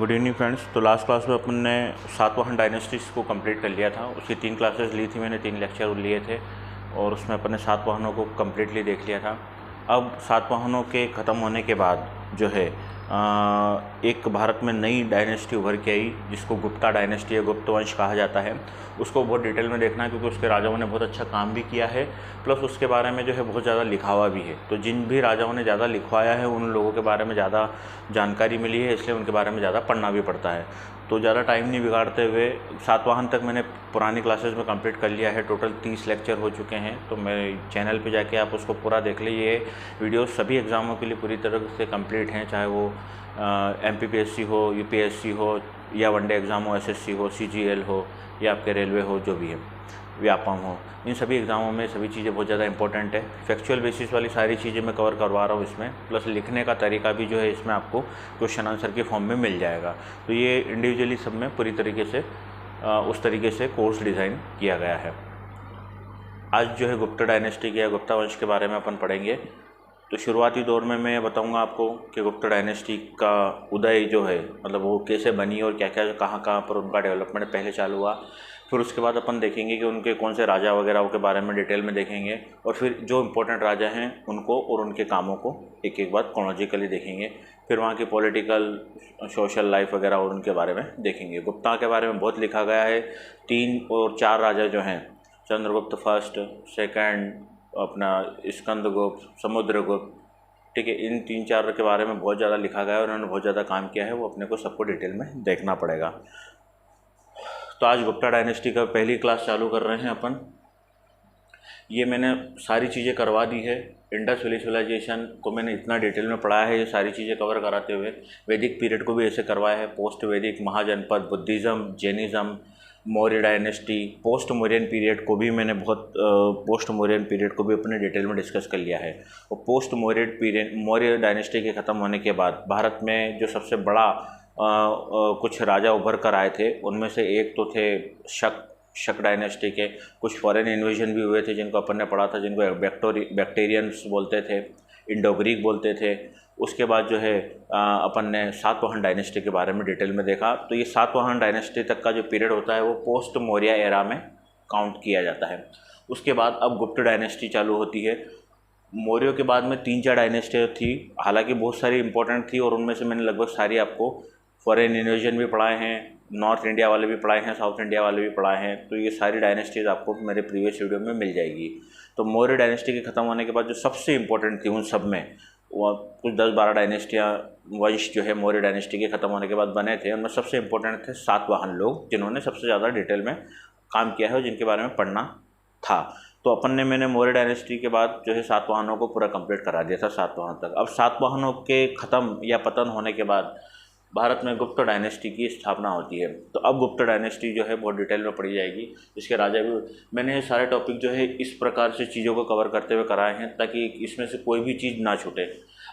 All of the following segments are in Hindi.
Good evening friends. तो लास्ट क्लास में अपन ने सातवाहन डायनेस्टीज़ को कंप्लीट कर लिया था। उसकी 3 क्लासेस ली थी मैंने, 3 लेक्चर लिए थे और उसमें अपन ने सातवाहनों को कम्प्लीटली देख लिया था। अब सातवाहनों के ख़त्म होने के बाद जो है एक भारत में नई डायनेस्टी उभर के आई जिसको गुप्ता डायनेस्टी या गुप्त वंश कहा जाता है। उसको बहुत डिटेल में देखना है क्योंकि उसके राजाओं ने बहुत अच्छा काम भी किया है, प्लस उसके बारे में जो है बहुत ज़्यादा लिखा हुआ भी है। तो जिन भी राजाओं ने ज़्यादा लिखवाया है उन लोगों के बारे में ज़्यादा जानकारी मिली है, इसलिए उनके बारे में ज़्यादा पढ़ना भी पड़ता है। तो ज़्यादा टाइम नहीं बिगाड़ते हुए सातवाहन तक मैंने पुरानी क्लासेस में कंप्लीट कर लिया है। टोटल 30 लेक्चर हो चुके हैं। तो मेरे चैनल पे जाके आप उसको पूरा देख लीजिए। वीडियो सभी एग्ज़ामों के लिए पूरी तरह से कंप्लीट हैं, चाहे वो MPPSC हो, UPSC हो या वनडे एग्ज़ाम हो, SSC हो, CGL हो या आपके रेलवे हो, जो भी है, व्यापम हो, इन सभी एग्ज़ामों में सभी चीज़ें बहुत ज़्यादा इंपॉर्टेंट है। फैक्चुअल बेसिस वाली सारी चीज़ें मैं कवर करवा रहा हूँ इसमें, प्लस लिखने का तरीका भी जो है इसमें आपको क्वेश्चन आंसर के फॉर्म में मिल जाएगा। तो ये इंडिविजुअली सब में पूरी तरीके से उस तरीके से कोर्स डिज़ाइन किया गया है। आज जो है गुप्ता डायनेस्टी या गुप्ता वंश के बारे में अपन पढ़ेंगे। तो शुरुआती दौर में मैं बताऊंगा आपको कि गुप्ता डायनेस्टी का उदय जो है, मतलब वो कैसे बनी और क्या क्या कहाँ कहाँ पर उनका डेवलपमेंट पहले चालू हुआ। फिर उसके बाद अपन देखेंगे कि उनके कौन से राजा वगैरह के बारे में डिटेल में देखेंगे, और फिर जो इम्पोर्टेंट राजा हैं उनको और उनके कामों को एक एक बार क्रोनोलॉजिकली देखेंगे। फिर वहाँ की पॉलिटिकल सोशल लाइफ वगैरह और उनके बारे में देखेंगे। गुप्ता के बारे में बहुत लिखा गया है। 3 और 4 राजा जो हैं, चंद्रगुप्त फर्स्ट, सेकंड, अपना स्कंदगुप्त, समुद्रगुप्त, ठीक है, इन 3-4 के बारे में बहुत ज़्यादा लिखा गया है और उन्होंने बहुत ज़्यादा काम किया है। वो अपने को सबको डिटेल में देखना पड़ेगा। तो आज गुप्ता डायनेस्टी का पहली क्लास चालू कर रहे हैं अपन। ये मैंने सारी चीज़ें करवा दी है। इंडस वैली सिविलाइजेशन को मैंने इतना डिटेल में पढ़ाया है, ये सारी चीज़ें कवर कराते हुए। वैदिक पीरियड को भी ऐसे करवाया है, post Vedic, Mahajanapada, Buddhism, Jainism, Maurya dynasty, post Mauryan period को भी मैंने पोस्ट मौर्यन पीरियड को भी अपने डिटेल में डिस्कस कर लिया है। और post Maurya period, Maurya dynasty के ख़त्म होने के बाद भारत में जो सबसे बड़ा कुछ राजा उभर कर आए थे, उनमें से एक तो थे शक डायनेस्टी के। कुछ फॉरेन इन्वेजन भी हुए थे जिनको अपन ने पढ़ा था, जिनको बैक्टीरियंस बोलते थे, इंडो ग्रीक बोलते थे। उसके बाद जो है अपन ने सातवाहन डायनेस्टी के बारे में डिटेल में देखा। तो ये सातवाहन डायनेस्टी तक का जो पीरियड होता है वो पोस्ट मौर्य एरा में काउंट किया जाता है। उसके बाद अब गुप्त डायनेस्टी चालू होती है। मौर्यों के बाद में 3-4 डायनेस्टी थी, हालांकि बहुत सारी इंपॉर्टेंट थी और उनमें से मैंने लगभग सारी आपको फॉरेन इन्वेजन भी पढ़ाए हैं, नॉर्थ इंडिया वाले भी पढ़ाए हैं, साउथ इंडिया वाले भी पढ़ाए हैं। तो ये सारी डायनेस्टीज़ आपको मेरे प्रीवियस वीडियो में मिल जाएगी। तो मौर्य डायनेस्टी के ख़त्म होने के बाद जो सबसे इम्पोर्टेंट थी उन सब में, वो कुछ 10-12 डायनेस्टियाँ वंश जो है मौर्य डायनेस्टी के ख़त्म होने के बाद बने थे। उनमें सबसे इम्पोर्टेंट थे सातवाहन लोग, जिन्होंने सबसे ज़्यादा डिटेल में काम किया है और जिनके बारे में पढ़ना था। तो अपन ने मैंने मौर्य डायनेस्टी के बाद जो है सातवाहनों को पूरा कंप्लीट करा दिया था, सातवाहन तक। अब सातवाहनों के ख़त्म या पतन होने के बाद भारत में गुप्त डायनेस्टी की स्थापना होती है। तो अब गुप्त डायनेस्टी जो है बहुत डिटेल में पढ़ी जाएगी। इसके राजा भी मैंने ये सारे टॉपिक जो है इस प्रकार से चीज़ों को कवर करते हुए कराए हैं ताकि इसमें से कोई भी चीज़ ना छूटे।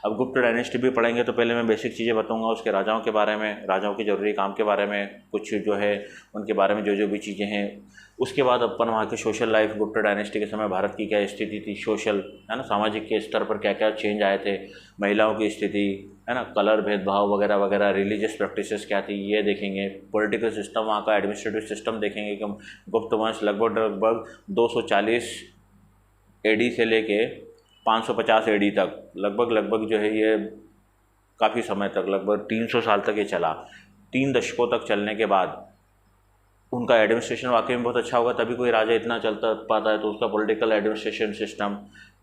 अब गुप्त डायनेस्टी भी पढ़ेंगे तो पहले मैं बेसिक चीज़ें बताऊंगा, उसके राजाओं के बारे में, राजाओं के ज़रूरी काम के बारे में, कुछ जो है उनके बारे में जो जो भी चीज़ें हैं। उसके बाद अपन वहाँ की सोशल लाइफ, गुप्त डायनेस्टी के समय भारत की क्या स्थिति थी, सोशल है ना, सामाजिक के स्तर पर क्या क्या चेंज आए थे, महिलाओं की स्थिति है ना, कलर भेदभाव वगैरह वगैरह, रिलीजियस प्रैक्टिसेस क्या थी ये देखेंगे। पॉलिटिकल सिस्टम, वहाँ का एडमिनिस्ट्रेटिव सिस्टम देखेंगे कि गुप्त वंश लगभग 240 AD से लेके 550 AD तक लगभग जो है ये काफ़ी समय तक, लगभग 300 साल तक ये चला। 3 दशकों तक चलने के बाद उनका एडमिनिस्ट्रेशन वाकई में बहुत अच्छा होगा, तभी कोई राजा इतना चलता पाता है। तो उसका पॉलिटिकल एडमिनिस्ट्रेशन सिस्टम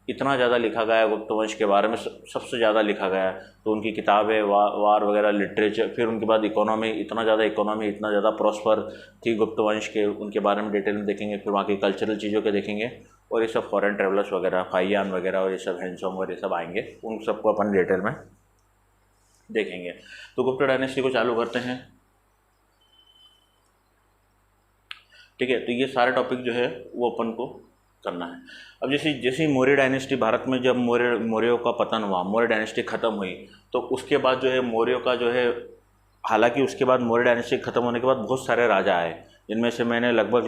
इतना ज़्यादा लिखा गया है, गुप्त वंश के बारे में सबसे ज़्यादा लिखा गया है। तो उनकी किताबें, वार वगैरह, लिटरेचर, फिर उनके बाद इकोनॉमी, इतना ज़्यादा प्रॉस्पर थी गुप्त वंश के, उनके बारे में डिटेल में देखेंगे। फिर वहाँ की कल्चरल चीज़ों के देखेंगे और ये सब फॉरेन ट्रेवलर्स वगैरह, फाइयान वगैरह और ये सब हैंसोंग और ये सब आएंगे, उन सबको अपन डिटेल में देखेंगे। तो गुप्त डायनेस्टी को चालू करते हैं, ठीक है। तो ये सारे टॉपिक जो है वो अपन को करना है। अब जैसे मौर्य डायनेस्टी भारत में, जब मौर्यों का पतन हुआ, मौर्य डायनेस्टी ख़त्म हुई, तो उसके बाद जो है मौर्यों का जो है, हालांकि उसके बाद मौर्य डायनेस्टी ख़त्म होने के बाद बहुत सारे राजा आए, जिनमें से मैंने लगभग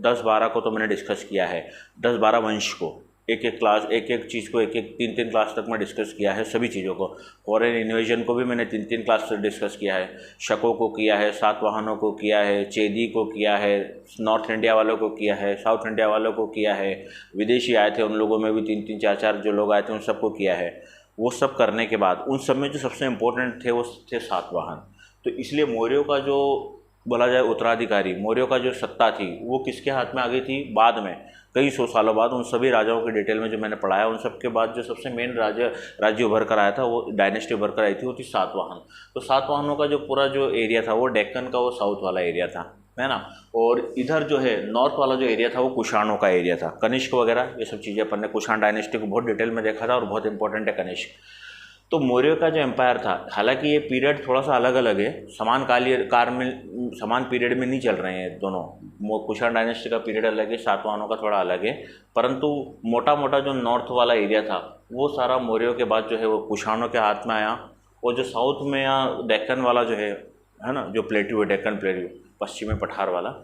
10-12 को तो मैंने डिस्कस किया है, 10-12 वंश को, एक एक क्लास, एक एक चीज़ को एक एक 3-3 क्लास तक मैं डिस्कस किया है सभी चीज़ों को। फॉरेन इन्वेजन को भी मैंने 3-3 क्लास तक डिस्कस किया है। शकों को किया है, सातवाहनों को किया है, चेदी को किया है, नॉर्थ इंडिया वालों को किया है, साउथ इंडिया वालों को किया है, विदेशी आए थे उन लोगों में भी 3-3 4-4 जो लोग आए थे उन सबको किया है। वो सब करने के बाद उन सब में जो सबसे इम्पोर्टेंट थे वो थे सातवाहन। तो इसलिए मौर्यों का जो बोला जाए उत्तराधिकारी, मौर्यों का जो सत्ता थी वो किसके हाथ में आ गई थी बाद में, कई सौ सालों बाद। उन सभी राजाओं के डिटेल में जो मैंने पढ़ाया उन सब के बाद जो सबसे मेन राज्य उभर कर आया था, वो डायनेस्टी उभर कर आई थी, वो थी सातवाहन। तो सातवाहनों का जो पूरा जो एरिया था वो डेक्कन का वो साउथ वाला एरिया था, है ना। और इधर जो है नॉर्थ वाला जो एरिया था वो कुषाणों का एरिया था। कनिष्क वगैरह ये सब चीज़ें अपन ने कुषाण डायनेस्टी को बहुत डिटेल में देखा था और बहुत इंपॉर्टेंट है कनिष्क। तो मौर्य का जो एम्पायर था, हालांकि ये पीरियड थोड़ा सा अलग अलग है, समान पीरियड में नहीं चल रहे हैं दोनों। कुषाण डायनेस्टी का पीरियड अलग है, सातवाहनों का थोड़ा अलग है, परंतु मोटा मोटा जो नॉर्थ वाला एरिया था वो सारा मौर्यों के बाद जो है वो कुषाणों के हाथ में आया। और जो साउथ में या डेक्कन वाला जो है ना, जो प्लेट्यू है, डेक्कन प्लेट्यू, पश्चिमी पठार वाला,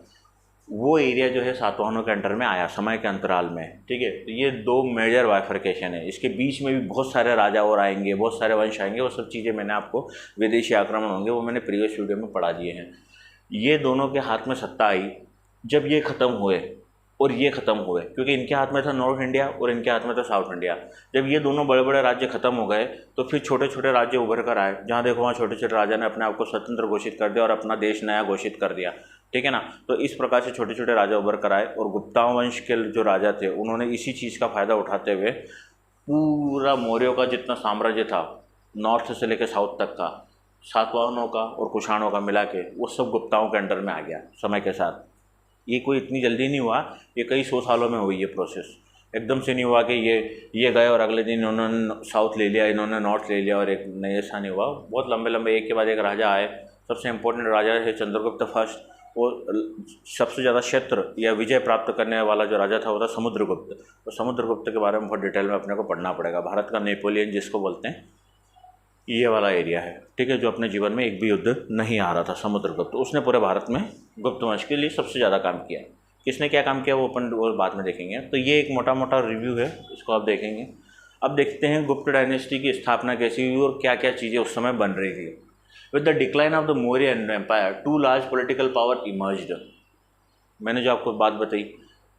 वो एरिया जो है सातवाहनों के अंडर में आया समय के अंतराल में। ठीक है, तो ये दो मेजर बाइफर्केशन है। इसके बीच में भी बहुत सारे राजा और आएंगे, बहुत सारे वंश आएंगे, वो सब चीज़ें मैंने आपको, विदेशी आक्रमण होंगे वो मैंने प्रीवियस वीडियो में पढ़ा दिए हैं। ये दोनों के हाथ में सत्ता आई जब ये ख़त्म हुए और ये ख़त्म हुए, क्योंकि इनके हाथ में था नॉर्थ इंडिया और इनके हाथ में था साउथ इंडिया। जब ये दोनों बड़े बड़े राज्य ख़त्म हो गए तो फिर छोटे छोटे राज्य उभर कर आए, जहाँ देखो वहाँ छोटे छोटे राजा ने अपने आप को स्वतंत्र घोषित कर दिया और अपना देश नया घोषित कर दिया। ठीक है ना। तो इस प्रकार से छोटे छोटे राजा उभर कर आए और गुप्ता वंश के जो राजा थे उन्होंने इसी चीज़ का फ़ायदा उठाते हुए पूरा मौर्यों का जितना साम्राज्य था नॉर्थ से लेकर साउथ तक का, सातवाहनों का और कुषाणों का मिला के, वो सब गुप्ताओं के अंडर में आ गया समय के साथ। ये कोई इतनी जल्दी नहीं हुआ, ये कई सौ सालों में हुई ये प्रोसेस। एकदम से नहीं हुआ कि ये गए और अगले दिन इन्होंने साउथ ले लिया, इन्होंने नॉर्थ ले लिया और एक नहीं, ऐसा नहीं हुआ। बहुत लंबे लंबे एक के बाद एक राजा आए। सबसे इम्पोर्टेंट राजा है चंद्रगुप्त फर्स्ट। वो सबसे ज़्यादा क्षेत्र या विजय प्राप्त करने वाला जो राजा था वो था समुद्रगुप्त। तो समुद्रगुप्त के बारे में बहुत डिटेल में अपने को पढ़ना पड़ेगा। भारत का नेपोलियन जिसको बोलते हैं, ये वाला एरिया है। ठीक है, जो अपने जीवन में एक भी युद्ध नहीं आ रहा था, समुद्रगुप्त। उसने पूरे भारत में गुप्त वंश के लिए सबसे ज़्यादा काम किया। किसने क्या काम किया वो अपन और बाद में देखेंगे। तो ये एक मोटा मोटा रिव्यू है, इसको आप देखेंगे। अब देखते हैं गुप्त डायनेस्टी की स्थापना कैसी हुई और क्या क्या चीज़ें उस समय बन रही थी। With the decline of the Maurya empire two large political power emerged. मैंने जो आपको बात बताई,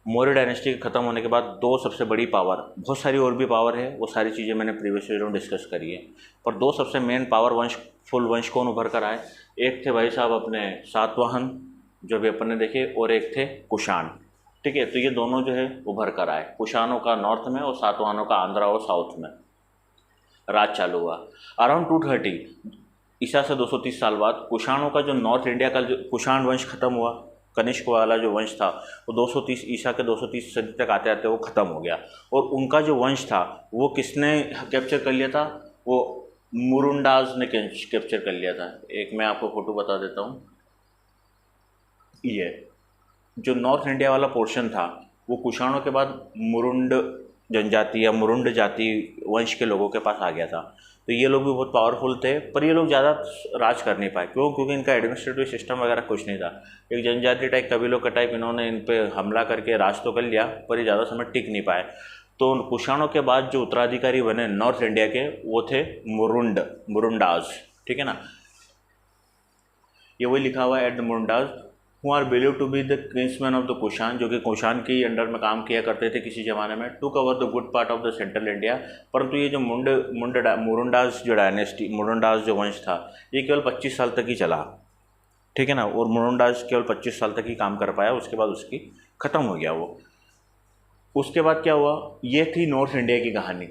मौर्य डायनेस्टी के ख़त्म होने के बाद दो सबसे बड़ी पावर, बहुत सारी और भी पावर है, वो सारी चीज़ें मैंने प्रीवियस वीडियो में डिस्कस करी है, पर दो सबसे मेन पावर फुल वंश कौन उभर कर आए। एक थे भाई साहब अपने सातवाहन जो भी अपन ने देखे, और एक थे कुषाण। ठीक है, तो ये दोनों जो है उभर कर आए, कुषाणों का नॉर्थ में और सातवाहनों का आंध्रा और साउथ में राज चालू हुआ। अराउंड 230 ईसा से 230 साल बाद कुषाणों का जो नॉर्थ इंडिया का जो कुषाण वंश खत्म हुआ, कनिष्क वाला जो वंश था वो 230 ईसा के 230 सदी तक आते आते वो ख़त्म हो गया। और उनका जो वंश था वो किसने कैप्चर कर लिया था, वो मुरुंडाज ने कैप्चर कर लिया था। एक मैं आपको फोटो बता देता हूँ। ये जो नॉर्थ इंडिया वाला पोर्शन था वो कुषाणों के बाद मुरुंड जनजाति या मुरुंड जाति वंश के लोगों के पास आ गया था। तो ये लोग भी बहुत पावरफुल थे, पर ये लोग ज़्यादा राज कर नहीं पाए। क्यों? क्योंकि इनका एडमिनिस्ट्रेटिव सिस्टम वगैरह कुछ नहीं था। एक जनजाति टाइप, कबीलों का टाइप इन्होंने इन पे हमला करके राज तो कर लिया, पर ये ज़्यादा समय टिक नहीं पाए। तो कुषाणों के बाद जो उत्तराधिकारी बने नॉर्थ इंडिया के वो थे मुरुंडाज। ठीक है ना, ये वही लिखा हुआ है at the Murundas who are believed to be the kingsmen of the Kushan, जो कि कुषाण के ही अंडर में काम किया करते थे किसी ज़माने में, to cover the good part of the central India. परंतु ये जो मुरुंडाज जो डायनेस्टी, मुरुंडाज जो वंश था, ये केवल 25 साल तक ही चला। ठीक है ना, और मुरुंडाज केवल 25 साल तक ही काम कर पाया, उसके बाद उसकी ख़त्म हो गया वो। उसके बाद क्या हुआ, ये थी नॉर्थ इंडिया की कहानी।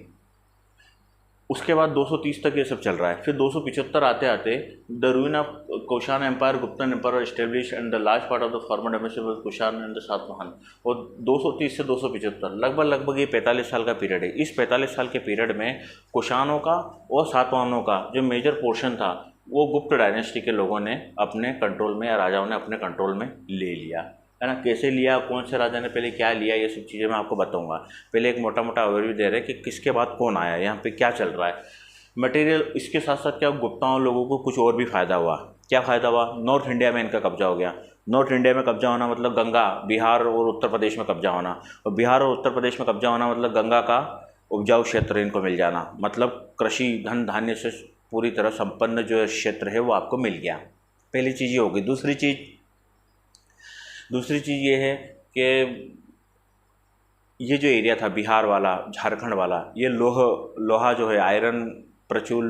उसके बाद 230 तक ये सब चल रहा है। फिर 275 आते आते the ruin of Kushan empire, Guptan empire establish and the large part of the former domestic Kushan and the Satavahana. और 230 से 275 लगभग ये 45 साल का पीरियड है। इस 45 साल के पीरियड में कुषाणों का और सातवाहनों का जो मेजर पोर्शन था वो गुप्त डायनेस्टी के लोगों ने अपने कंट्रोल में, या राजाओं ने अपने कंट्रोल में ले लिया, है ना। कैसे लिया, कौन से राजा ने पहले क्या लिया, ये सब चीज़ें मैं आपको बताऊंगा। पहले एक मोटा मोटा ओवरव्यू दे रहे हैं कि किसके बाद कौन आया, यहाँ पे क्या चल रहा है मटेरियल। इसके साथ साथ क्या गुप्ताओं लोगों को कुछ और भी फ़ायदा हुआ। क्या फ़ायदा हुआ? नॉर्थ इंडिया में इनका कब्जा हो गया। नॉर्थ इंडिया में कब्जा होना मतलब गंगा, बिहार और उत्तर प्रदेश में कब्जा होना, और बिहार और उत्तर प्रदेश में कब्जा होना मतलब गंगा का उपजाऊ क्षेत्र इनको मिल जाना, मतलब कृषि धन धान्य से पूरी तरह संपन्न जो क्षेत्र है वो आपको मिल गया। पहली चीज़ ये होगी। दूसरी चीज़ ये है कि ये जो एरिया था बिहार वाला, झारखंड वाला, ये लोहा जो है, आयरन प्रचुर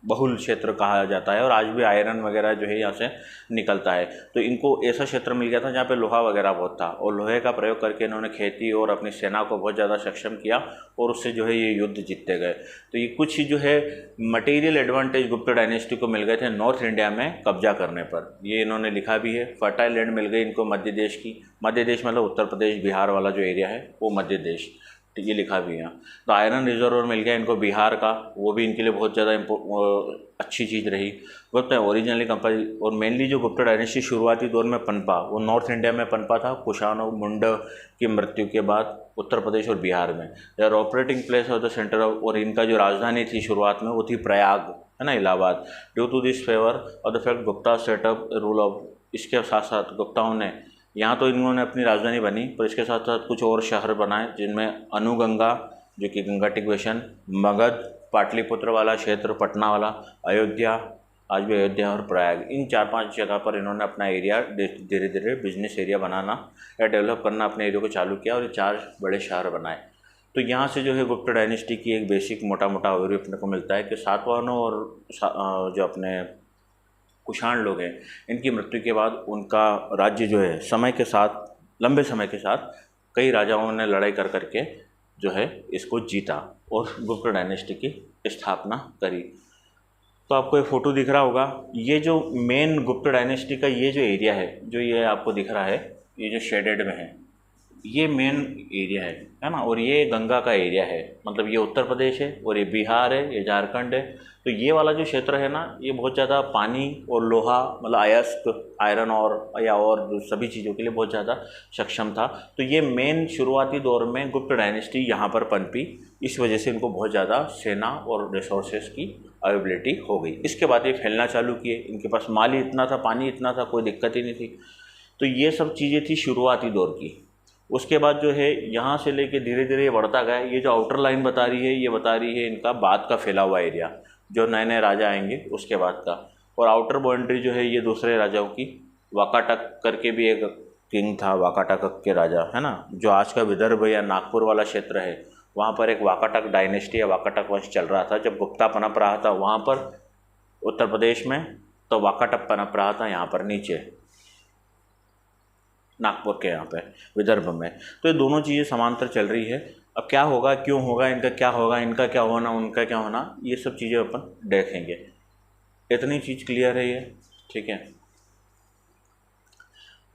बहुल क्षेत्र कहा जाता है, और आज भी आयरन वगैरह जो है यहाँ से निकलता है। तो इनको ऐसा क्षेत्र मिल गया था जहाँ पे लोहा वगैरह बहुत था, और लोहे का प्रयोग करके इन्होंने खेती और अपनी सेना को बहुत ज़्यादा सक्षम किया, और उससे जो है ये युद्ध जीतते गए। तो ये कुछ जो है मटेरियल एडवांटेज गुप्त डायनेस्टी को मिल गए थे नॉर्थ इंडिया में कब्जा करने पर। ये इन्होंने लिखा भी है। फर्टाइल लैंड मिल गई इनको मध्य देश की, मध्य देश मतलब उत्तर प्रदेश बिहार वाला जो एरिया है वो मध्य देश, ये लिखा भी है। तो आयरन रिजर्वर मिल गया इनको बिहार का, वो भी इनके लिए बहुत ज़्यादा अच्छी चीज़ रही। गुप्त ओरिजिनली कंपाई, और मेनली जो गुप्त डायनेस्टी शुरुआती दौर में पनपा वो नॉर्थ इंडिया में पनपा था, कुषाण और मुंड की मृत्यु के बाद उत्तर प्रदेश और बिहार में। यार operating place of the centre of, और इनका जो राजधानी थी शुरुआत में वो थी प्रयाग, है ना, Allahabad. Due to this favour और the fact Gupta set up rule of, इसके साथ साथ गुप्ताओं ने यहाँ तो इन्होंने अपनी राजधानी बनी, पर इसके साथ साथ कुछ और शहर बनाए जिनमें अनुगंगा जो कि गंगा टिग्वेशन, मगध, पाटलिपुत्र वाला क्षेत्र, पटना वाला, अयोध्या, आज भी अयोध्या, और प्रयाग। इन 4-5 जगह पर इन्होंने अपना एरिया धीरे धीरे बिजनेस एरिया बनाना या डेवलप करना अपने एरिया को चालू किया, और ये 4 बड़े शहर बनाए। तो यहाँ से जो है गुप्त डायनेस्टी की एक बेसिक मोटा मोटा ओवरव्यू अपने को मिलता है कि सातवाहनों और जो अपने कुषाण लोग हैं, इनकी मृत्यु के बाद उनका राज्य जो है समय के साथ, लंबे समय के साथ कई राजाओं ने लड़ाई कर करके जो है इसको जीता और गुप्त डायनेस्टी की स्थापना करी। तो आपको ये फ़ोटो दिख रहा होगा, ये जो मेन गुप्त डायनेस्टी का ये जो एरिया है, जो ये आपको दिख रहा है, ये जो शेडेड में है, ये मेन एरिया है ना, और ये गंगा का एरिया है, मतलब ये उत्तर प्रदेश है और ये बिहार है, ये झारखंड है। तो ये वाला जो क्षेत्र है ना, ये बहुत ज़्यादा पानी और लोहा, मतलब अयस्क, आयरन और या और सभी चीज़ों के लिए बहुत ज़्यादा सक्षम था। तो ये मेन शुरुआती दौर में गुप्त डायनेस्टी यहाँ पर पनपी, इस वजह से इनको बहुत ज़्यादा सेना और रिसोर्सेज की अवेलेबिलिटी हो गई। इसके बाद ये फैलना चालू किए, इनके पास माल ही इतना था, पानी इतना था, कोई दिक्कत ही नहीं थी। तो ये सब चीज़ें थी शुरुआती दौर की। उसके बाद जो है यहाँ से लेके धीरे धीरे ये बढ़ता गया। ये जो आउटर लाइन बता रही है, ये बता रही है इनका बाद का फैला हुआ एरिया, जो नए नए राजा आएंगे उसके बाद का। और आउटर बाउंड्री जो है ये दूसरे राजाओं की, वाकाटक करके भी एक किंग था, वाकाटक के राजा, है ना, जो आज का विदर्भ या नागपुर वाला क्षेत्र है, वहाँ पर एक वाकाटक डायनेस्टी या वाकाटक वंश चल रहा था। जब गुप्ता पनप रहा था वहाँ पर उत्तर प्रदेश में, तो वाकाटक पनप रहा था यहाँ पर नीचे नागपुर के यहाँ पे विदर्भ में। तो ये दोनों चीज़ें समांतर चल रही है। अब क्या होगा, क्यों होगा, इनका क्या होगा, इनका क्या होना, उनका क्या होना, ये सब चीज़ें अपन देखेंगे। इतनी चीज़ क्लियर है ये, ठीक है।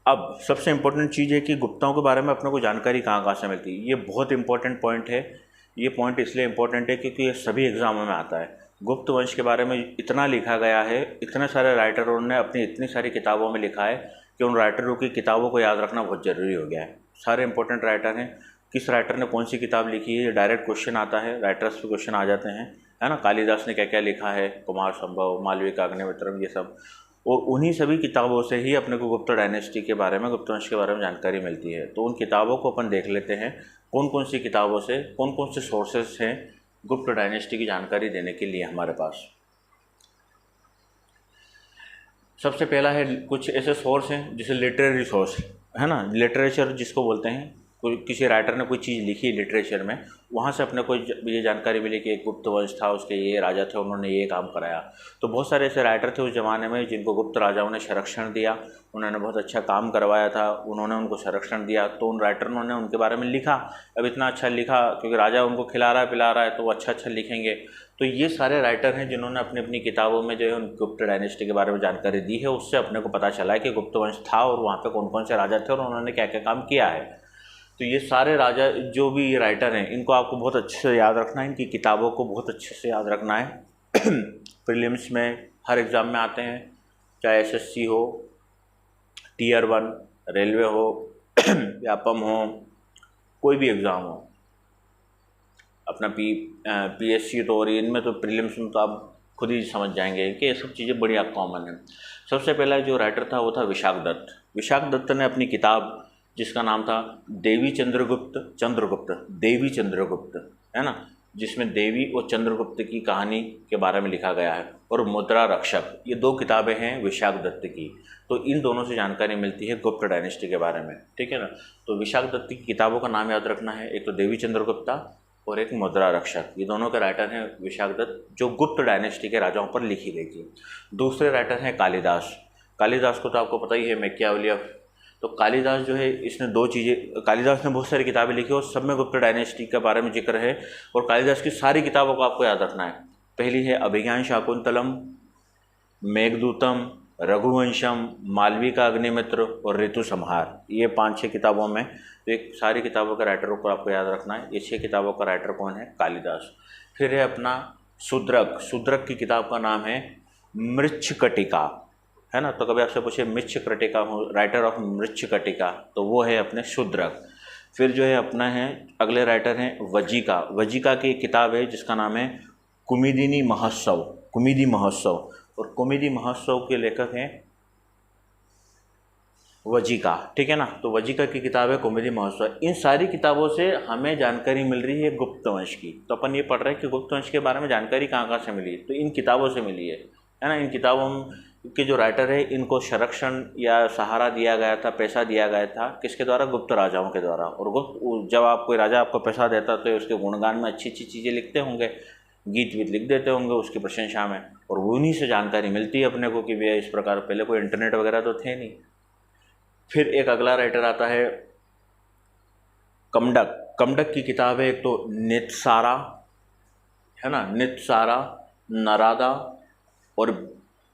अब सबसे इम्पोर्टेंट चीज़ है कि गुप्ताओं के बारे में अपने को जानकारी कहाँ कहाँ से मिलती है। ये बहुत इंपॉर्टेंट पॉइंट है। ये पॉइंट इसलिए इम्पोर्टेंट है क्योंकि ये सभी एग्जामों में आता है। गुप्त वंश के बारे में इतना लिखा गया है, इतने सारे राइटरों ने अपनी इतनी सारी किताबों में लिखा है कि उन राइटरों की किताबों को याद रखना बहुत ज़रूरी हो गया है। सारे इंपॉर्टेंट राइटर हैं, किस राइटर ने कौन सी किताब लिखी है, ये डायरेक्ट क्वेश्चन आता है, राइटर्स पे क्वेश्चन आ जाते हैं, है ना। कालिदास ने क्या क्या लिखा है, कुमार संभव, मालविका, अग्निमित्रम, ये सब, और उन्हीं सभी किताबों से ही अपने को गुप्त डायनेस्टी के बारे में, गुप्त वंश के बारे में जानकारी मिलती है। तो उन किताबों को अपन देख लेते हैं, कौन कौन सी किताबों से, कौन कौन से सोर्सेस हैं गुप्त डायनेस्टी की जानकारी देने के लिए हमारे पास। सबसे पहला है, कुछ ऐसे सोर्स हैं जैसे लिटरेरी सोर्स, है ना, लिटरेचर जिसको बोलते हैं, कोई किसी राइटर ने कोई चीज़ लिखी लिटरेचर में, वहाँ से अपने को ये जानकारी मिली कि एक गुप्त वंश था, उसके ये राजा थे, उन्होंने ये काम कराया। तो बहुत सारे ऐसे राइटर थे उस ज़माने में जिनको गुप्त राजाओं ने संरक्षण दिया, उन्होंने बहुत अच्छा काम करवाया था, उन्होंने उनको संरक्षण दिया, तो उन राइटरों ने उनके बारे में लिखा। अब इतना अच्छा लिखा क्योंकि राजा उनको खिला रहा है पिला रहा है, तो वो अच्छा लिखेंगे। तो ये सारे राइटर हैं जिन्होंने अपनी अपनी किताबों में जो है उन गुप्त डायनेस्टी के बारे में जानकारी दी है। उससे अपने को पता चला है कि गुप्त वंश था और वहाँ पे कौन कौन से राजा थे और उन्होंने क्या क्या काम किया है। तो ये सारे राजा जो भी ये राइटर हैं, इनको आपको बहुत अच्छे से याद रखना है, इनकी किताबों को बहुत अच्छे से याद रखना है। प्रीलिम्स में हर एग्ज़ाम में आते हैं, चाहे एसएससी हो, टीयर 1 रेलवे हो, व्यापम हो, कोई भी एग्ज़ाम हो, अपना पीएससी तो, और इनमें तो प्रीलिम्स में तो आप खुद ही समझ जाएंगे कि ये सब चीज़ें बड़ी कॉमन है। सबसे पहला जो राइटर था वो था विशाख दत्त। विशाख दत्त ने अपनी किताब जिसका नाम था देवी चंद्रगुप्त है ना, जिसमें देवी और चंद्रगुप्त की कहानी के बारे में लिखा गया है, और मुद्रा रक्षक, ये 2 किताबें हैं विशाख दत्त की। तो इन दोनों से जानकारी मिलती है गुप्त डायनेस्टी के बारे में, ठीक है ना। तो विशाख दत्त की किताबों का नाम याद रखना है, एक तो देवी चंद्रगुप्ता और एक मुद्रा रक्षक। ये दोनों के राइटर हैं विशाख दत्त, जो गुप्त डायनेस्टी के राजाओं पर लिखी गई थी। दूसरे राइटर हैं कालिदास। कालिदास को तो आपको पता ही है, मैकियावेली। तो कालिदास जो है, इसने 2 चीज़ें, कालिदास ने बहुत सारी किताबें लिखी और सब में गुप्त डायनेस्टी के बारे में जिक्र है, और कालिदास की सारी किताबों को आपको याद रखना है। पहली है अभिज्ञान शाकुंतलम, मेघदूतम, रघुवंशम, मालविका अग्निमित्र और ऋतु संहार। ये 5-6 किताबों में, तो एक सारी किताबों के राइटरों को आपको याद रखना है। ये 6 किताबों का राइटर कौन है? कालिदास। फिर है अपना शूद्रक। शूद्रक की किताब का नाम है मृच्छकटिका, है ना। तो कभी आपसे पूछे मृच्छकटिका, राइटर ऑफ मृच्छकटिका, तो वो है अपने शूद्रक। फिर जो है अपना है, अगले राइटर हैं वज्जिका। वज्जिका की एक किताब है जिसका नाम है कुमुदिनी महोत्सव, कुमुदी महोत्सव, और कुमुदी महोत्सव के लेखक हैं वज्जिका, ठीक है ना। तो वज्जिका की किताब है कुमुदी महोत्सव। इन सारी किताबों से हमें जानकारी मिल रही है गुप्त वंश की। तो अपन ये पढ़ रहे हैं कि गुप्त वंश के बारे में जानकारी कहाँ कहाँ से मिली, तो इन किताबों से मिली है ना। इन किताबों के जो राइटर है, इनको संरक्षण या सहारा दिया गया था, पैसा दिया गया था, किसके द्वारा? गुप्त राजाओं के द्वारा। और गुप्त, जब आप कोई राजा आपको पैसा देता तो उसके गुणगान में अच्छी अच्छी चीज़ें लिखते होंगे, गीत वीत लिख देते होंगे उसकी प्रशंसा में, और उन्हीं से जानकारी मिलती है अपने को कि भैया इस प्रकार। पहले कोई इंटरनेट वगैरह तो थे नहीं। फिर एक अगला राइटर आता है कमडक। कमडक की किताब है एक तो नितसारा, है ना, नितसारा, नरादा और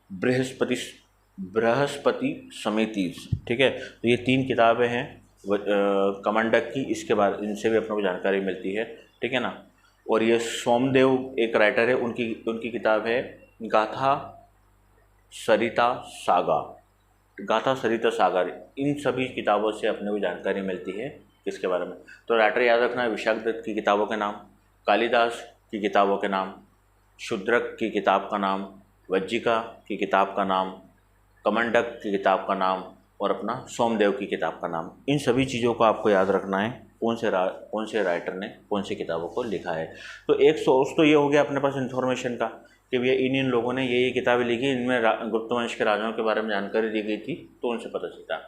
बृहस्पति समिति, ठीक है। तो ये 3 किताबें हैं कमंडक की, इसके बाद इनसे भी अपने को जानकारी मिलती है, ठीक है ना। और ये सोमदेव एक राइटर है, उनकी किताब है गाथा सरिता सागर। इन सभी किताबों से अपने को जानकारी मिलती है किसके बारे में? तो राइटर याद रखना है विशाख दत्त की किताबों के नाम, कालिदास की किताबों के नाम, शूद्रक की किताब का नाम, वज्जिका की किताब का नाम, कमंडक की किताब का नाम, और अपना सोमदेव की किताब का नाम। इन सभी चीज़ों को आपको याद रखना है, कौन से राइटर ने कौन सी किताबों को लिखा है। तो एक सोर्स तो ये हो गया अपने पास इन्फॉर्मेशन का कि भैया इन लोगों ने ये किताबें लिखी, इनमें गुप्त वंश के राजाओं के बारे में जानकारी दी गई थी, तो उनसे पता चलता।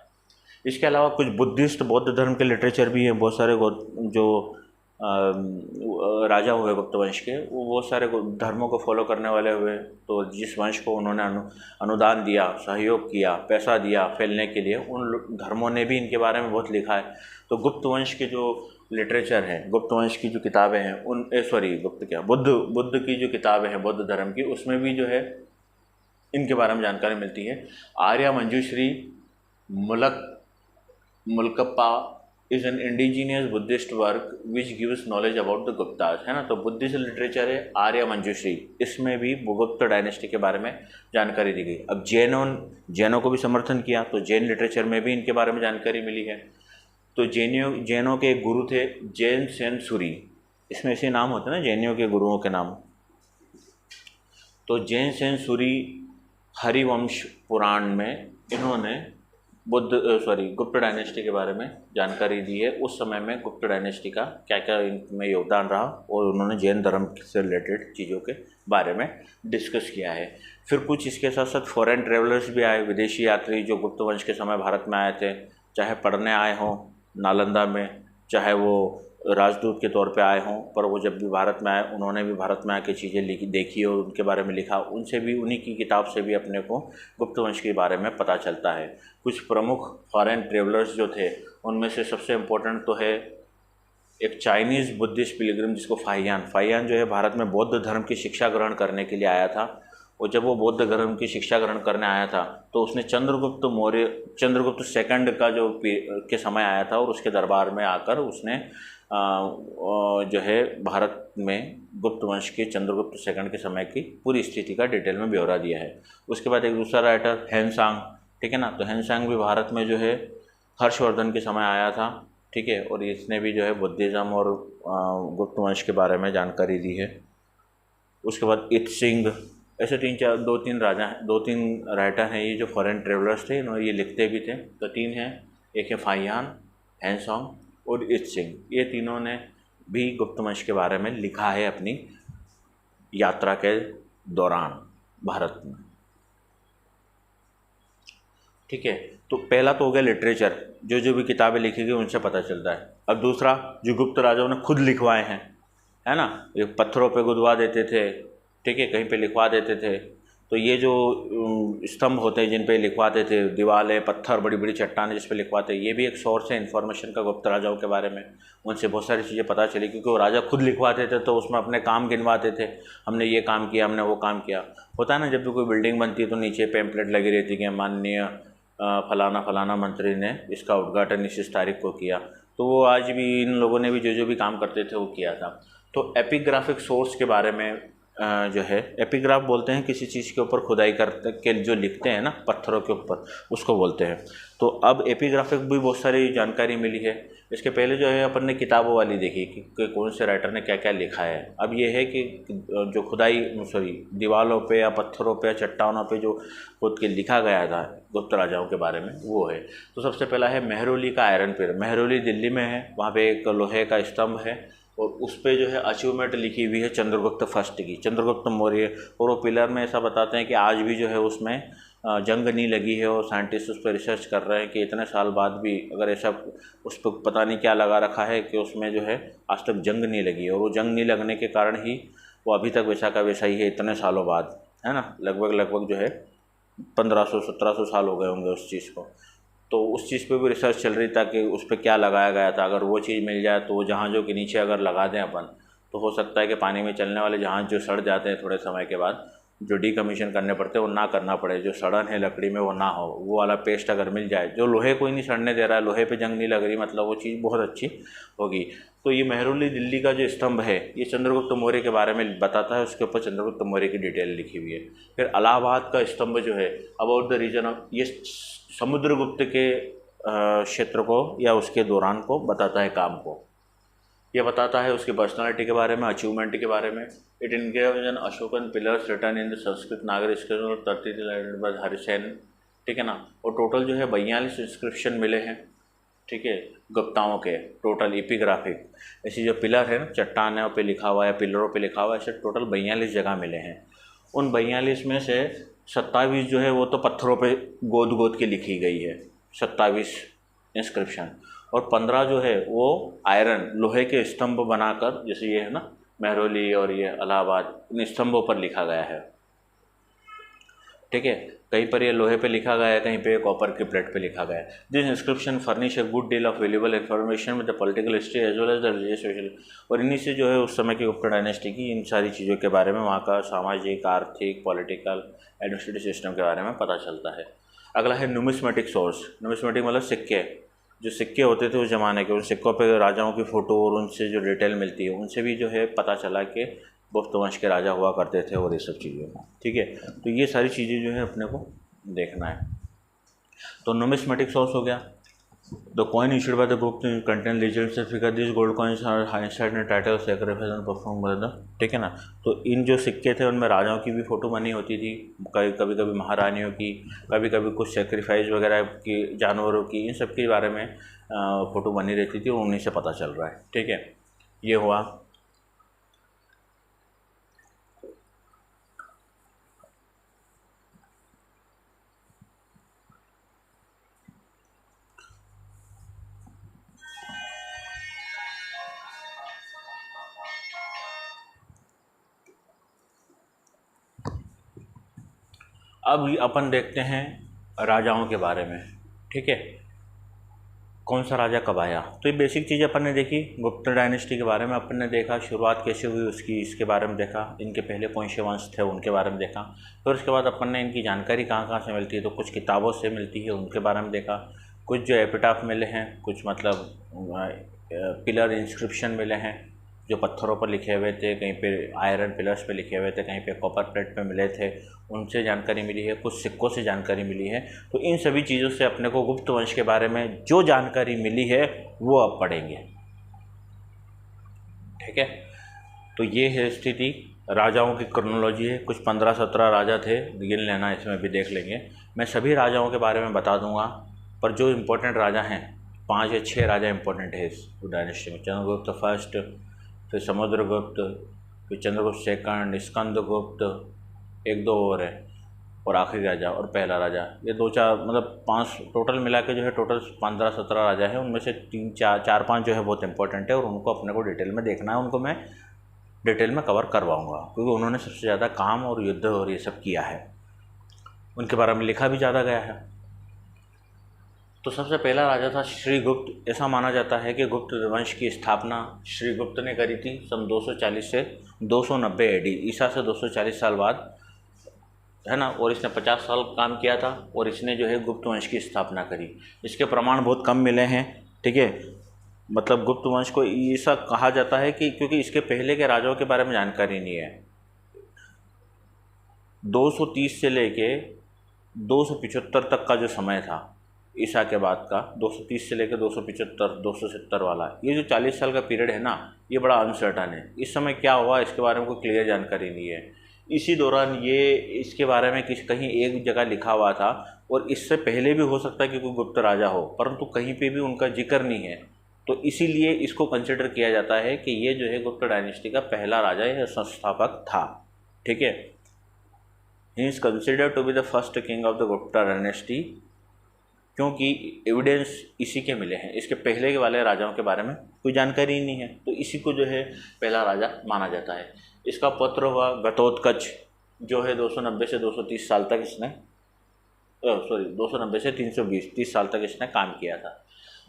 इसके अलावा कुछ बुद्धिस्ट, बौद्ध धर्म के लिटरेचर भी हैं, बहुत सारे जो राजा हुए गुप्त वंश के, वो बहुत सारे धर्मों को फॉलो करने वाले हुए। तो जिस वंश को उन्होंने अनुदान दिया, सहयोग किया, पैसा दिया फैलने के लिए, उन धर्मों ने भी इनके बारे में बहुत लिखा है। तो गुप्त वंश के जो लिटरेचर है, गुप्त वंश की जो किताबें हैं, बुद्ध की जो किताबें हैं बौद्ध धर्म की, उसमें भी जो है इनके बारे में जानकारी मिलती है। Arya Manjushri Mulakalpa is an indigenous Buddhist work which gives knowledge about the Guptas, है ना। तो बुद्धिस्ट लिटरेचर है आर्या मंजूश्री, इसमें भी गुप्त डायनेस्टी के बारे में जानकारी दी गई। अब जैनों को भी समर्थन किया, तो जैन लिटरेचर में भी इनके बारे में जानकारी मिली है। तो जैनों के एक गुरु थे जैन सेन सूरी, इसमें ऐसे नाम होते हैं ना जैनियों के गुरुओं के नाम। तो जैन सेन सूरी हरिवंश पुराण में इन्होंने गुप्त डायनेस्टी के बारे में जानकारी दी है। उस समय में गुप्त डायनेस्टी का क्या क्या इनमें योगदान रहा, और उन्होंने जैन धर्म से रिलेटेड चीज़ों के बारे में डिस्कस किया है। फिर कुछ इसके साथ साथ फॉरेन ट्रेवलर्स भी आए, विदेशी यात्री जो गुप्त वंश के समय भारत में आए थे, चाहे पढ़ने आए हों नालंदा में, चाहे वो राजदूत के तौर पे आए हों, पर वो जब भी भारत में आए उन्होंने भी भारत में आके चीज़ें देखी और उनके बारे में लिखा। उनसे भी, उन्हीं की किताब से भी अपने को गुप्त वंश के बारे में पता चलता है। कुछ प्रमुख फॉरेन ट्रेवलर्स जो थे, उनमें से सबसे इम्पोर्टेंट तो है एक चाइनीज़ बुद्धिस्ट पिलग्रिम जिसको फाहियान जो है भारत में बौद्ध धर्म की शिक्षा ग्रहण करने के लिए आया था। और जब वो बौद्ध धर्म की शिक्षा ग्रहण करने आया था, तो उसने चंद्रगुप्त सेकंड का के समय आया था, और उसके दरबार में आकर उसने जो है भारत में गुप्त वंश के चंद्रगुप्त सेकंड के समय की पूरी स्थिति का डिटेल में ब्यौरा दिया है। उसके बाद एक दूसरा राइटर हेनसांग, ठीक है ना। तो हेनसांग भी भारत में जो है हर्षवर्धन के समय आया था, ठीक है, और इसने भी जो है बुद्धिज़्म और गुप्त वंश के बारे में जानकारी दी है। उसके बाद ऐसे तीन चार दो तीन राजा हैं, दो तीन राइटर हैं ये जो फॉरेन ट्रेवलर्स थे, इन्होंने ये लिखते भी थे। तो तीन हैं, एक है फाहियान, हैंसोंग और इत्सिंग। ये तीनों ने भी गुप्त वंश के बारे में लिखा है अपनी यात्रा के दौरान भारत में। ठीक है, तो पहला तो हो गया लिटरेचर, जो भी किताबें लिखी गई उनसे पता चलता है। अब दूसरा, जो गुप्त राजाओं ने खुद लिखवाए हैं, है ना, ये पत्थरों पे गुदवा देते थे, ठीक है, कहीं पे लिखवा देते थे। तो ये जो स्तंभ होते हैं जिन पे लिखवाते थे, दीवारें, पत्थर, बड़ी बड़ी चट्टानें जिस पे लिखवाते हैं, ये भी एक सोर्स है इन्फॉर्मेशन का गुप्त राजाओं के बारे में। उनसे बहुत सारी चीज़ें पता चली, क्योंकि वो राजा खुद लिखवाते थे तो उसमें अपने काम गिनवाते थे, हमने ये काम किया, हमने वो काम किया। होता है ना, जब भी कोई बिल्डिंग बनती है तो नीचे पैम्पलेट लगी रहती है कि माननीय फलाना फलाना मंत्री ने इसका उद्घाटन इस तारीख को किया। तो वो आज भी इन लोगों ने भी जो भी काम करते थे वो किया था। तो एपिग्राफिक सोर्स के बारे में जो है, एपिग्राफ बोलते हैं किसी चीज़ के ऊपर खुदाई करते के जो लिखते हैं ना पत्थरों के ऊपर, उसको बोलते हैं। तो अब एपिग्राफिक भी बहुत सारी जानकारी मिली है। इसके पहले जो है अपन ने किताबों वाली देखी कि कौन से राइटर ने क्या क्या लिखा है। अब ये है कि जो खुदाई दीवारों पे या पत्थरों पे या चट्टानों पे जो खुद के लिखा गया था गुप्त राजाओं के बारे में, वो है। तो सबसे पहला है मेहरौली का आयरन पिलर। मेहरौली दिल्ली में है, वहाँ पे एक लोहे का स्तंभ है और उस पर जो है अचीवमेंट लिखी हुई है चंद्रगुप्त फर्स्ट की, चंद्रगुप्त मौर्य। और वो पिलर में ऐसा बताते हैं कि आज भी जो है उसमें जंग नहीं लगी है और साइंटिस्ट उस पर रिसर्च कर रहे हैं कि इतने साल बाद भी अगर ऐसा उस पर पता नहीं क्या लगा रखा है कि उसमें जो है आज तक जंग नहीं लगी है। और वो जंग नहीं लगने के कारण ही वो अभी तक वैसा का वैसा ही है इतने सालों बाद, है ना। लगभग जो है 1500-1700 साल हो गए होंगे उस चीज़ को। तो उस चीज़ पे भी रिसर्च चल रही था कि उस पर क्या लगाया गया था। अगर वो चीज़ मिल जाए तो वो जहाज़ों के नीचे अगर लगा दें अपन, तो हो सकता है कि पानी में चलने वाले जहाज़ जो सड़ जाते हैं थोड़े समय के बाद, जो डीकमीशन करने पड़ते हैं वो ना करना पड़े, जो सड़न है लकड़ी में वो ना हो, वो वाला पेस्ट अगर मिल जाए। जो लोहे को ही नहीं सड़ने दे रहा है, लोहे पे जंग नहीं लग रही, मतलब वो चीज़ बहुत अच्छी होगी। तो ये मेहरौली दिल्ली का जो स्तंभ है ये चंद्रगुप्त मौर्य के बारे में बताता है, उसके ऊपर चंद्रगुप्त मौर्य की डिटेल लिखी हुई है। फिर इलाहाबाद का स्तंभ जो है अबाउट द रीजन ऑफ, ये समुद्रगुप्त के क्षेत्र को या उसके दौरान को बताता है, काम को ये बताता है, उसकी पर्सनालिटी के बारे में, अचीवमेंट के बारे में। It engraves an Ashokan pillars written in the Sanskrit Nagar scripture 33 bye Harisena, ठीक है ना। और टोटल जो है 42 इंस्क्रिप्शन मिले हैं, ठीक है, गुप्ताओं के टोटल एपिग्राफिक। ऐसी जो पिलर है ना, चट्टानों पे लिखा हुआ है, पिलरों पे लिखा हुआ है, ऐसे टोटल 42 जगह मिले हैं। उन 42 में से 27 जो है वो तो पत्थरों पे गोद के लिखी गई है, 27 इंस्क्रिप्शन। और 15 जो है वो आयरन लोहे के स्तंभ बनाकर, जैसे ये है ना मेहरौली और ये इलाहाबाद, इन स्तंभों पर लिखा गया है, ठीक है। कहीं पर ये लोहे पे लिखा गया है, कहीं पे कॉपर की प्लेट पे लिखा गया है। This inscription furnish a good deal of valuable information with the political history as well as the religious social. और इन्हीं से जो है उस समय की गुप्त डायनेस्टी की इन सारी चीज़ों के बारे में, वहाँ का सामाजिक, आर्थिक, पॉलिटिकल, एडमिनिस्ट्रेटिव सिस्टम के बारे में पता चलता है। अगला है न्यूमिस्मेटिक सोर्स। न्यूमिस्मेटिक मतलब सिक्के, जो सिक्के होते थे उस ज़माने के, उन सिक्कों पे राजाओं की फ़ोटो और उनसे जो डिटेल मिलती है, उनसे भी जो है पता चला कि गुप्त वंश के राजा हुआ करते थे और ये सब चीज़ें, ठीक है। तो ये सारी चीज़ें जो है अपने को देखना है। तो न्यूमिस्मेटिक सोर्स हो गया। The coin issued by the Gupta contain legend certificate, this gold coins are हाइंसाइड and title sacrifice and perform by the, ठीक है ना। तो इन जो सिक्के थे उनमें राजाओं की भी फ़ोटो बनी होती थी, कभी कभी महारानियों की, कभी कभी कुछ सैक्रिफाइस वगैरह की, जानवरों की, इन सब के बारे में फ़ोटो बनी रहती थी और उन्हीं से पता चल रहा है, ठीक है। ये हुआ। अब अपन देखते हैं राजाओं के बारे में, ठीक है, कौन सा राजा कब आया। तो ये बेसिक चीज़ अपन ने देखी, गुप्त डायनेस्टी के बारे में अपन ने देखा, शुरुआत कैसे हुई उसकी, इसके बारे में देखा, इनके पहले कौन से वंश थे उनके बारे में देखा। फिर उसके बाद अपन ने इनकी जानकारी कहाँ कहाँ से मिलती है, तो कुछ किताबों से मिलती है, उनके बारे में देखा। कुछ जो एपिटाफ मिले हैं, कुछ मतलब पिलर इंस्क्रिप्शन मिले हैं जो पत्थरों पर लिखे हुए थे, कहीं पे आयरन पिलर्स पे लिखे हुए थे, कहीं पे कॉपर प्लेट पे मिले थे, उनसे जानकारी मिली है। कुछ सिक्कों से जानकारी मिली है। तो इन सभी चीज़ों से अपने को गुप्त वंश के बारे में जो जानकारी मिली है वो अब पढ़ेंगे, ठीक है। तो ये है स्थिति राजाओं की क्रोनोलॉजी है, कुछ 15-17 राजा थे, गिन लेना, इसमें भी देख लेंगे। मैं सभी राजाओं के बारे में बता दूंगा, पर जो इम्पोर्टेंट राजा हैं 5 या 6 राजा इम्पोर्टेंट है इस डायनेस्टी में। चंद्रगुप्त फर्स्ट, फिर समुद्रगुप्त, फिर चंद्रगुप्त सेकंड, स्कंदगुप्त, 1-2 और है, और आखिरी राजा और पहला राजा। ये 2-4 मतलब 5 टोटल मिला के जो है टोटल 15-17 राजा है। उनमें से 3-4-5 जो है बहुत इंपॉर्टेंट है और उनको अपने को डिटेल में देखना है, उनको मैं डिटेल में कवर करवाऊँगा क्योंकि उन्होंने सबसे ज़्यादा काम और युद्ध और ये सब किया है, उनके बारे में लिखा भी ज़्यादा गया है। तो सबसे पहला राजा था श्रीगुप्त। ऐसा माना जाता है कि गुप्त वंश की स्थापना श्रीगुप्त ने करी थी सन 240 से 290 AD, ईसा से 240 साल बाद, है ना। और इसने 50 साल काम किया था और इसने जो है गुप्त वंश की स्थापना करी। इसके प्रमाण बहुत कम मिले हैं, ठीक है। मतलब गुप्त वंश को ऐसा कहा जाता है कि क्योंकि इसके पहले के राजाओं के बारे में जानकारी नहीं है। 230 से लेके 275 तक का जो समय था ईसा के बाद का, 230 से लेकर 275 270 वाला, ये जो 40 साल का पीरियड है ना, ये बड़ा अनसर्टन है। इस समय क्या हुआ इसके बारे में कोई क्लियर जानकारी नहीं है। इसी दौरान ये इसके बारे में कहीं एक जगह लिखा हुआ था, और इससे पहले भी हो सकता है कि कोई गुप्त राजा हो, परंतु कहीं पे भी उनका जिक्र नहीं है। तो इसीलिए इसको कंसिडर किया जाता है कि ये जो है गुप्त डायनेस्टी का पहला राजा या संस्थापक था, ठीक है। He is considered to be the first king of the Gupta dynasty, क्योंकि एविडेंस इसी के मिले हैं। इसके पहले के वाले राजाओं के बारे में कोई जानकारी ही नहीं है, तो इसी को जो है पहला राजा माना जाता है। इसका पुत्र हुआ घटोत्कच, जो है 290 से 230 साल तक इसने 290 से 320 30 साल तक इसने काम किया था।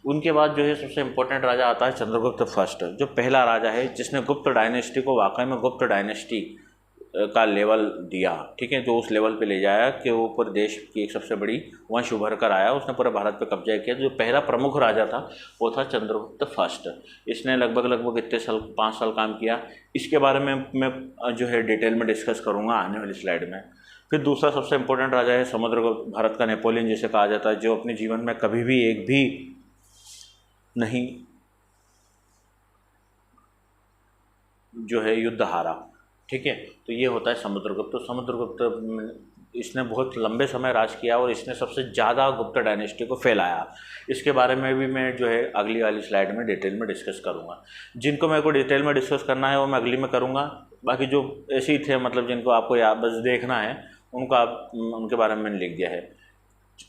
उनके बाद जो है सबसे इम्पोर्टेंट राजा आता है चंद्रगुप्त फर्स्ट, जो पहला राजा है जिसने गुप्त डायनेस्टी को वाकई में गुप्त डायनेस्टी का लेवल दिया, ठीक है। जो उस लेवल पे ले जाया कि वो पूरे देश की एक सबसे बड़ी वंश उभर कर आया, उसने पूरे भारत पे कब्जा किया। जो पहला प्रमुख राजा था वो था चंद्रगुप्त फर्स्ट। इसने लगभग इतने साल 5 साल काम किया। इसके बारे में मैं जो है डिटेल में डिस्कस करूँगा आने वाली स्लाइड में। फिर दूसरा सबसे इम्पोर्टेंट राजा है समुद्रगुप्त, भारत का नेपोलियन जिसे कहा जाता है, जो अपने जीवन में कभी भी एक भी नहीं जो है युद्ध हारा, ठीक है। तो ये होता है समुद्रगुप्त। तो समुद्रगुप्त इसने बहुत लंबे समय राज किया और इसने सबसे ज़्यादा गुप्त डायनेस्टी को फैलाया। इसके बारे में भी मैं जो है अगली वाली स्लाइड में डिटेल में डिस्कस करूँगा। जिनको मेरे को डिटेल में डिस्कस करना है वो मैं अगली में करूँगा। बाकी जो ऐसे ही थे मतलब जिनको आपको बस देखना है उनको आप उनके बारे में मैंने लिख दिया है।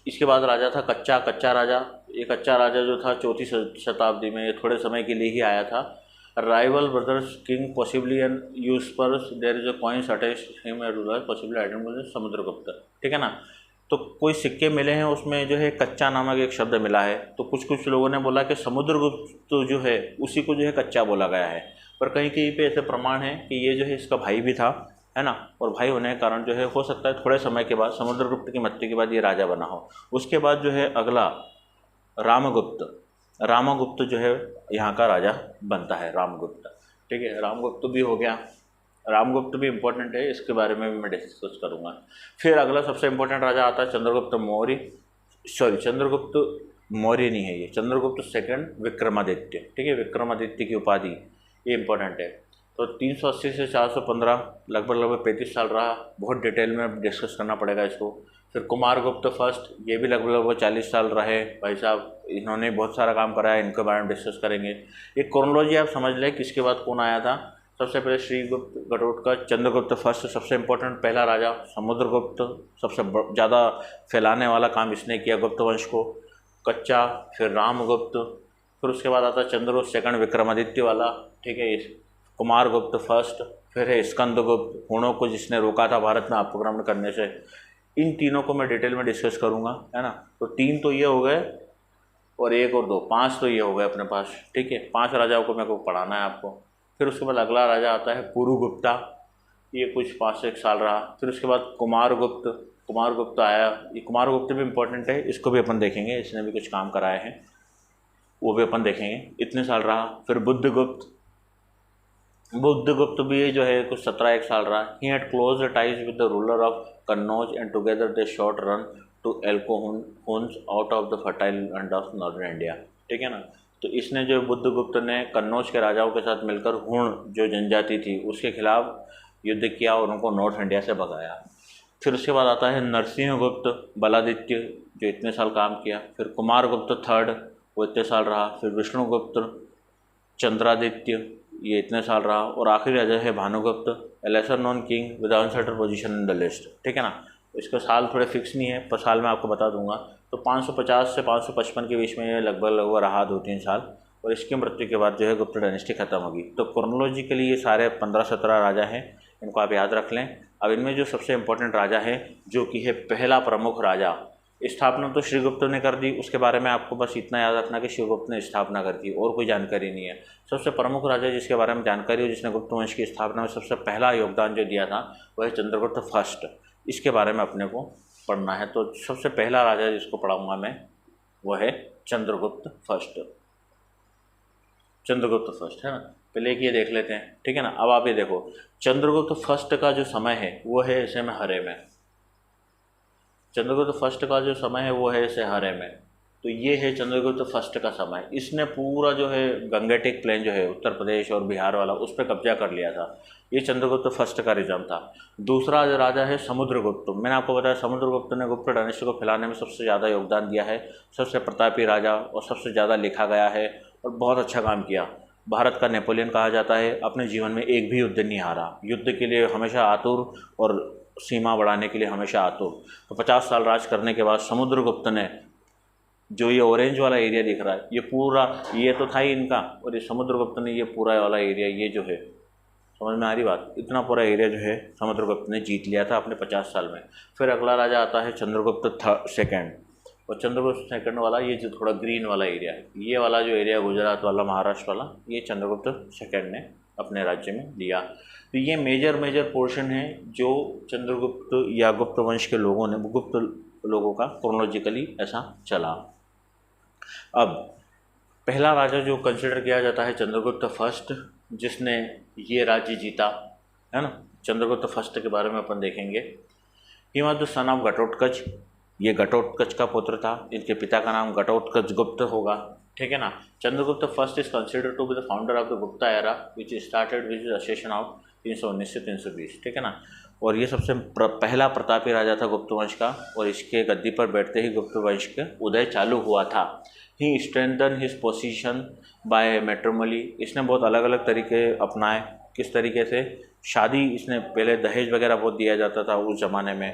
इसके बाद राजा था कच्चा राजा। ये कच्चा राजा जो था 4वीं शताब्दी में, ये थोड़े समय के लिए ही आया था। Rival brothers king possibly and usurpers there is a coins attached him ruler possibly identified Samudragupta, ठीक है ना। तो कोई सिक्के मिले हैं उसमें जो है कच्चा नामक एक शब्द मिला है। तो कुछ लोगों ने बोला कि समुद्रगुप्त जो है उसी को जो है कच्चा बोला गया है, पर कहीं कहीं पे ऐसे प्रमाण है कि ये जो है इसका भाई भी था, है ना। और भाई होने के कारण जो है हो सकता है थोड़े समय के बाद समुद्रगुप्त की मृत्यु के बाद ये राजा बना हो। उसके बाद जो है अगला रामगुप्त जो है यहाँ का राजा बनता है, रामगुप्त, ठीक है। रामगुप्त भी हो गया। रामगुप्त भी इम्पोर्टेंट है, इसके बारे में भी मैं डिस्कस करूँगा। फिर अगला सबसे इम्पोर्टेंट राजा आता है चंद्रगुप्त मौर्य नहीं है ये, चंद्रगुप्त सेकंड विक्रमादित्य, ठीक है। विक्रमादित्य की उपाधि ये इम्पोर्टेंट है। तो 380 से 415 लगभग 35 साल रहा। बहुत डिटेल में डिस्कस करना पड़ेगा इसको। फिर कुमारगुप्त फर्स्ट, ये भी लगभग 40 साल रहे भाई साहब, इन्होंने बहुत सारा काम कराया, इनके बारे में डिस्कस करेंगे। एक क्रोनोलॉजी आप समझ लें किसके बाद कौन आया था। सबसे पहले श्रीगुप्त, घटोत्कच, चंद्रगुप्त फर्स्ट सबसे इम्पोर्टेंट पहला राजा, समुद्रगुप्त सबसे ज़्यादा फैलाने वाला काम इसने किया गुप्त वंश को, कच्चा, फिर रामगुप्त, फिर उसके बाद आता चंद्रगुप्त सेकंड विक्रमादित्य वाला, ठीक है। कुमारगुप्त फर्स्ट, फिर है स्कंदगुप्त, हुणों को जिसने रोका था भारत में आक्रमण करने से। इन तीनों को मैं डिटेल में डिस्कस करूंगा, है ना। तो 3 तो ये हो गए और 1 और 2, 5 तो ये हो गए अपने पास, ठीक है। 5 राजाओं को मेरे को पढ़ाना है आपको। फिर उसके बाद अगला राजा आता है पुरुगुप्ता, ये कुछ 5 से 1 साल रहा। फिर उसके बाद कुमारगुप्त आया। ये कुमारगुप्त भी इम्पोर्टेंट है, इसको भी अपन देखेंगे, इसने भी कुछ काम कराए हैं, वो भी अपन देखेंगे। इतने साल रहा। फिर बुद्धगुप्त भी जो है कुछ 17-1 साल रहा। He had close ties with the ruler of Kannauj and together they short run to Alchon Huns out of the fertile land of northern India, ठीक है ना। तो इसने जो बुद्धगुप्त ने कन्नौज के राजाओं के साथ मिलकर हुण जो जनजाति थी उसके खिलाफ युद्ध किया और उनको नॉर्थ इंडिया से भगाया। फिर उसके बाद आता है नरसिंहगुप्त बलादित्य जो इतने साल काम किया। फिर कुमारगुप्त थर्ड, वो इतने साल रहा। फिर विष्णुगुप्त चंद्रादित्य, ये इतने साल रहा। और आखिरी राजा है Bhanugupta, lesser known king with uncertain position in the list. ठीक है ना। इसका साल थोड़े फिक्स नहीं है, पर साल मैं आपको बता दूंगा। तो 550 से 555 के बीच में ये लगभग रहा 2-3 साल, और इसकी मृत्यु के बाद जो है गुप्त डायनेस्टी खत्म होगी। तो क्रोनोलॉजिकली ये सारे 15-17 राजा हैं, इनको आप याद रख लें। अब इनमें जो सबसे इम्पोर्टेंट राजा है, जो कि है पहला प्रमुख राजा, स्थापना तो श्रीगुप्त ने कर दी। उसके बारे में आपको बस इतना याद रखना कि श्रीगुप्त ने स्थापना कर दी, और कोई जानकारी नहीं है। सबसे प्रमुख राजा जिसके बारे में जानकारी हो, जिसने गुप्त वंश की स्थापना में सबसे पहला योगदान जो दिया था, वह है चंद्रगुप्त फर्स्ट। इसके बारे में अपने को पढ़ना है। तो सबसे पहला राजा जिसको पढ़ाऊँगा मैं, वह है चंद्रगुप्त फर्स्ट। चंद्रगुप्त फर्स्ट है ना। पहले एक ये देख लेते हैं, ठीक है ना। अब आप ये देखो, चंद्रगुप्त फर्स्ट का जो समय है वो है इसे में हरे में। चंद्रगुप्त फर्स्ट का जो समय है वो है इसे हरे में। तो ये है चंद्रगुप्त फर्स्ट का समय। इसने पूरा जो है गंगेटिक प्लेन जो है उत्तर प्रदेश और बिहार वाला, उस पर कब्जा कर लिया था। ये चंद्रगुप्त फर्स्ट का रिजम था। दूसरा जो राजा है समुद्रगुप्त। मैंने आपको बताया समुद्रगुप्त ने गुप्त डायनेस्टी को फैलाने में सबसे ज़्यादा योगदान दिया है, सबसे प्रतापी राजा, और सबसे ज़्यादा लिखा गया है और बहुत अच्छा काम किया। भारत का नेपोलियन कहा जाता है। अपने जीवन में एक भी युद्ध नहीं हारा, युद्ध के लिए हमेशा आतुर और सीमा बढ़ाने के लिए हमेशा आतुर। तो 50 साल राज करने के बाद समुद्रगुप्त ने, जो ये ऑरेंज वाला एरिया दिख रहा है, ये पूरा, ये तो था ही इनका, और ये समुद्रगुप्त ने ये पूरा वाला एरिया, ये जो है, समझ में आ रही बात, इतना पूरा एरिया जो है समुद्रगुप्त ने जीत लिया था अपने 50 साल में। फिर अगला राजा आता है चंद्रगुप्त सेकेंड। और चंद्रगुप्त सेकंड वाला, ये जो थोड़ा ग्रीन वाला एरिया है, ये वाला जो एरिया गुजरात वाला, महाराष्ट्र वाला, ये चंद्रगुप्त सेकंड ने अपने राज्य में दिया। तो ये मेजर पोर्शन है जो चंद्रगुप्त या गुप्त वंश के लोगों ने, गुप्त लोगों का क्रोनोलॉजिकली ऐसा चला। अब पहला राजा जो कंसिडर किया जाता है चंद्रगुप्त फर्स्ट, जिसने ये राज्य जीता, है ना। चंद्रगुप्त फर्स्ट के बारे में अपन देखेंगे। He was the son of Ghatotkacha. ये घटोत्कच का पुत्र था। इनके पिता का नाम घटोत्कच गुप्त होगा, ठीक है ना। Chandragupta first is considered to be the founder of the Gupta era which started with the session of 319 से 320, ठीक है ना। और ये सबसे पहला प्रतापी राजा था गुप्त वंश का, और इसके गद्दी पर बैठते ही गुप्त वंश का उदय चालू हुआ था। He strengthen his position by matrimony. इसने बहुत अलग अलग तरीके अपनाए। किस तरीके से? शादी, इसने पहले दहेज वगैरह बहुत दिया जाता था उस ज़माने में।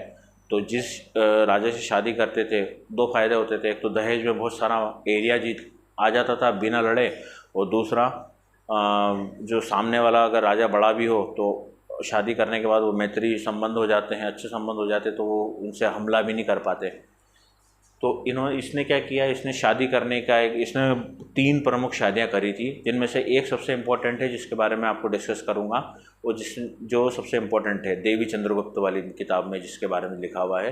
तो जिस राजा से शादी करते थे, दो फायदे होते थे। एक तो दहेज में बहुत सारा एरिया जीत आ जाता था बिना लड़े, और दूसरा जो सामने वाला अगर राजा बड़ा भी हो तो शादी करने के बाद वो मैत्री संबंध हो जाते हैं, अच्छे संबंध हो जाते, तो वो उनसे हमला भी नहीं कर पाते। तो इसने क्या किया, इसने शादी करने का इसने 3 प्रमुख शादियां करी थी, जिनमें से एक सबसे इम्पोर्टेंट है जिसके बारे में आपको डिस्कस करूंगा। वो जो सबसे इम्पोर्टेंट है देवी चंद्रगुप्त वाली किताब में जिसके बारे में लिखा हुआ है।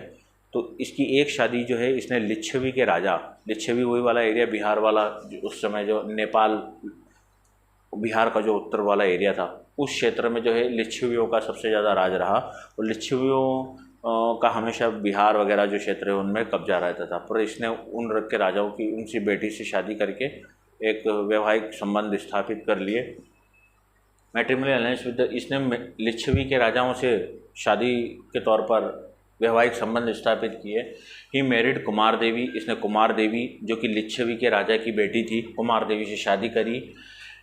तो इसकी एक शादी जो है, इसने लिच्छवी के राजा, लिच्छवी वही वाला एरिया बिहार वाला, उस समय जो नेपाल बिहार का जो उत्तर वाला एरिया था, उस क्षेत्र में जो है लिच्छवियों का सबसे ज़्यादा राज रहा। और लिच्छवियों का हमेशा बिहार वगैरह जो क्षेत्र है उनमें कब्जा रहता था। पर इसने उन रग के राजाओं की, उनकी बेटी से शादी करके एक वैवाहिक संबंध स्थापित कर लिए। मैट्रिमोनियल अलायंस विद, इसने लिच्छवी के राजाओं से शादी के तौर पर वैवाहिक संबंध स्थापित किए। ही मैरिड कुमार देवी। इसने कुमार देवी जो कि लिच्छवी के राजा की बेटी थी, कुमार देवी से शादी करी।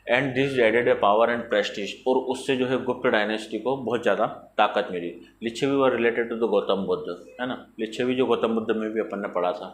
And this added a power and prestige. और उससे जो है गुप्त डायनेस्टी को बहुत ज़्यादा ताकत मिली। Lichchhavi were related to the Gautam Buddha, है ना। लिच्छवी जो गौतम बुद्ध में भी अपन ने पढ़ा था।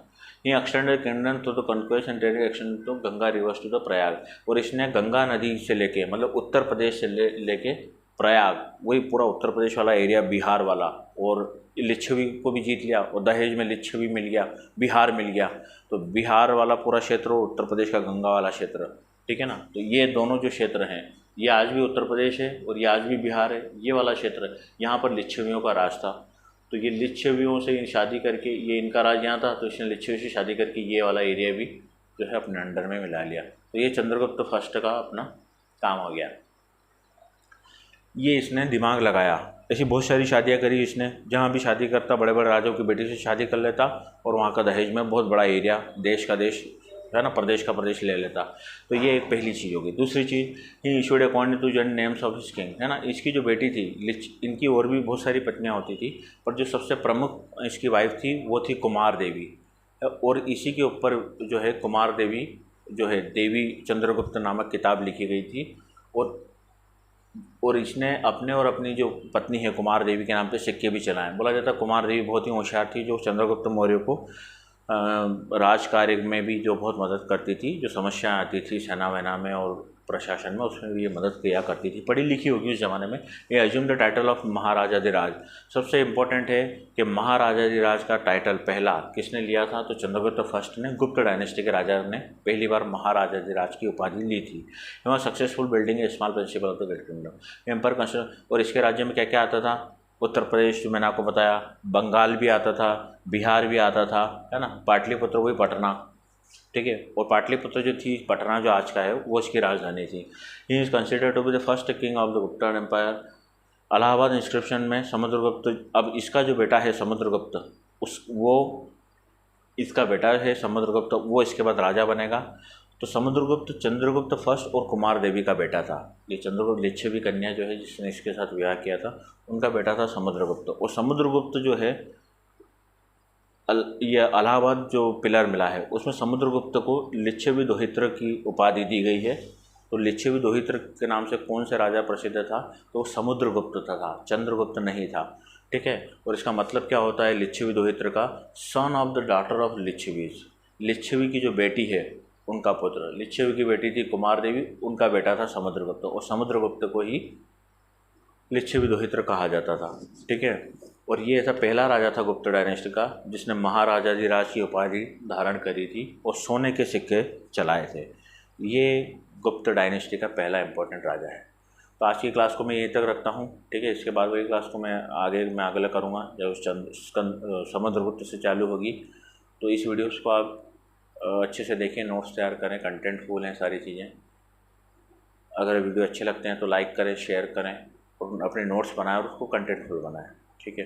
ये extended kingdom to the conquest and trade action to Ganga rivers to the Prayag. और इसने गंगा नदी से लेके, मतलब उत्तर प्रदेश से लेके प्रयाग, वही पूरा उत्तर प्रदेश वाला एरिया, बिहार वाला, और लिच्छवी को भी जीत लिया। और दहेज में लिच्छवी मिल गया, बिहार मिल गया। तो बिहार वाला पूरा क्षेत्र और उत्तर प्रदेश का गंगा वाला क्षेत्र, ठीक है ना। तो ये दोनों जो क्षेत्र हैं, ये आज भी उत्तर प्रदेश है और ये आज भी बिहार है। ये वाला क्षेत्र, यहाँ पर लिच्छवियों का राज था। तो ये लिच्छवियों से शादी करके, ये इनका राज यहाँ था, तो इसने लिच्छवी से शादी करके ये वाला एरिया भी जो है अपने अंडर में मिला लिया। तो ये चंद्रगुप्त फर्स्ट का अपना काम हो गया। ये इसने दिमाग लगाया, ऐसी बहुत सारी शादियाँ करी इसने। जहाँ भी शादी करता बड़े बड़े राजाओं की बेटी से शादी कर लेता, और वहाँ का दहेज में बहुत बड़ा एरिया, देश का देश है ना, प्रदेश का प्रदेश ले लेता। तो ये एक पहली चीज़ होगी। दूसरी चीज़, he issued according to general names of his king, है ना। इसकी जो बेटी थी इनकी और भी बहुत सारी पत्नियाँ होती थी, पर जो सबसे प्रमुख इसकी वाइफ थी वो थी कुमार देवी। और इसी के ऊपर जो है कुमार देवी जो है देवी चंद्रगुप्त नामक किताब लिखी गई थी। और इसने अपने और अपनी जो पत्नी है कुमार देवी के नाम पे सिक्के भी चलाए। बोला जाता है कुमार देवी बहुत ही होशियार थी, जो चंद्रगुप्त मौर्य को राज कार्य में भी जो बहुत मदद करती थी, जो समस्याएं आती थी सेना वेना में और प्रशासन में, उसमें भी ये मदद किया करती थी। पढ़ी लिखी होगी उस ज़माने में। ये अज्यूम द टाइटल ऑफ महाराजाधिराज। सबसे इम्पोर्टेंट है कि महाराजाधिराज का टाइटल पहला किसने लिया था, तो चंद्रगुप्त फर्स्ट ने, गुप्त डायनेस्टी के राजा ने पहली बार महाराजाधिराज की उपाधि ली थी। वहाँ successful building a small principal of the great kingdom empire construction. और इसके राज्य में क्या क्या आता था, उत्तर प्रदेश जो मैंने आपको बताया, बंगाल भी आता था, बिहार भी आता था, है ना, पाटलिपुत्र वही पटना, ठीक है। और पाटलिपुत्र जो थी, पटना जो आज का है, वो इसकी राजधानी थी। He is considered to be the first king of the Gupta empire. Allahabad inscription में समुद्रगुप्त, अब इसका जो बेटा है समुद्रगुप्त, इसका बेटा है समुद्रगुप्त, वो इसके बाद राजा बनेगा। तो समुद्रगुप्त चंद्रगुप्त फर्स्ट और कुमार देवी का बेटा था। ये चंद्रगुप्त लिच्छवी कन्या जो है जिसने इसके साथ विवाह किया था, उनका बेटा था समुद्रगुप्त। और समुद्रगुप्त जो है ये इलाहाबाद जो पिलर मिला है उसमें समुद्रगुप्त को लिच्छवी दोहित्र की उपाधि दी गई है। तो लिच्छवी दोहित्र के नाम से कौन से राजा प्रसिद्ध था, तो समुद्रगुप्त था, चंद्रगुप्त नहीं था, ठीक है। और इसका मतलब क्या होता है लिच्छवी दोहित्र का, son of the daughter of Licchavis. Licchavi की जो बेटी है उनका पुत्र, लिच्छवी की बेटी थी कुमार देवी, उनका बेटा था समुद्रगुप्त, और समुद्रगुप्त को ही लिच्छवी दोहित्र कहा जाता था, ठीक है। और ये ऐसा पहला राजा था गुप्त डायनेस्टी का जिसने महाराजाधिराज की उपाधि धारण करी थी और सोने के सिक्के चलाए थे। ये गुप्त डायनेस्टी का पहला इंपॉर्टेंट राजा है। तो आज की क्लास को मैं यहीं तक रखता हूँ, ठीक है। इसके बाद वाली क्लास को मैं आगे करूँगा जब समुद्रगुप्त से चालू होगी। तो इस वीडियोस को आप अच्छे से देखें, नोट्स तैयार करें, कंटेंटफुल हैं सारी चीज़ें। अगर वीडियो अच्छे लगते हैं तो लाइक करें, शेयर करें और अपने नोट्स बनाएं और उसको कंटेंटफुल बनाएं, ठीक है।